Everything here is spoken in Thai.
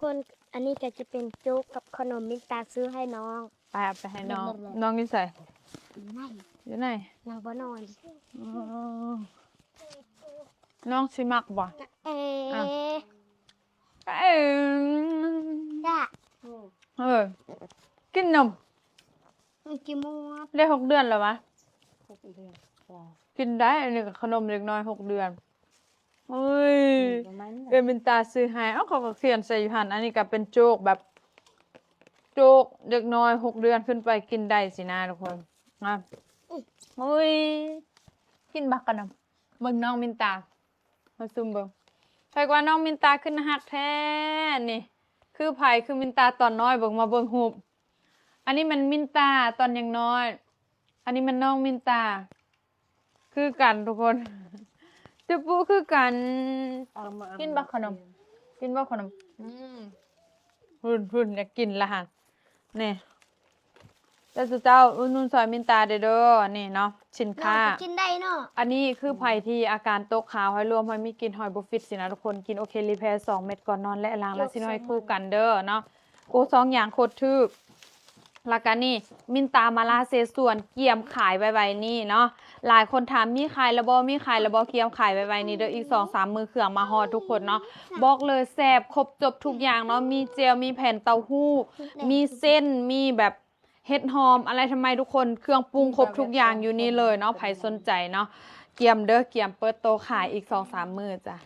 คนอันนี้ก็จะเป็นโจ๊กกับขนมมินตาซื้อให้น้องไปเอาไปให้น้องน้องนี่ใส่ ไม่ อยู่ไหน นางบ่นอน อ๋อน้องสิมักบ่ เอ๊ อ่ะ ะ เอ้ย จ้ะ กินนม กี่โมง ได้6 เดือนแล้ววะกินได้อันนี้กับขนมเล็กน้อย6 เดือนเฮ้ยเอมินตาซื้อให้เอ้าเขาก็เขียนใส่อยู่หันอันนี้ก็เป็นโจ๊กแบบโจ๊กเด็กน้อย6 เดือนขึ้นไปกินได้สินะทุกคนอ่ะเฮ้ยกินบักกันนำเบิ่งน้องมินตามาซุ่มเบิ่งใครว่าน้องมินตาขึ้นหักแท้นี่คือไผคือมินตาตอนน้อยเบิ่งมาเบิ่งรูปอันนี้มันมินตาตอนยังน้อย อันนี้มันน้องมินตาคือกันทุกคนจะปูคือกันกินบักขนมกินบักขนมหุ่นอยากกินละฮะนี่แต่สุดเจ้านุ่นซอยมินตาเด้อนี่เนาะสินค้า กินได้เนาะ อันนี้คือไผ่ที่อาการตกขาวหอยรวมหอยมีกินหอยบุฟิตสินะทุกคนกินโอเครีแพร์2 เม็ดก่อนนอนและล้างแล้วสิหอยคู่กันเด้อเนาะโอ้2 อย่างโคตรทึกแล้วก็นี่มินตามาลาเซส่วนเกียมขายไว้นี่เนาะหลายคนถามมีขายระบอมีขายระบอเกียมขายไว้นี่เด้ออีก 2-3 มือเครื่องมาฮอดทุกคนเนาะบอกเลยแซ่บครบจบทุกอย่างเนาะมีเจลมีแผ่นเต้าหู้มีเส้นมีแบบเห็ดหอมอะไรทำไมทุกคนเครื่องปรุงครบทุกอย่างอยู่นี่เลยเนาะใครสนใจเนาะเกียมเด้อเกียมเปิดโตขายอีก 2-3 มื้อจ้ะ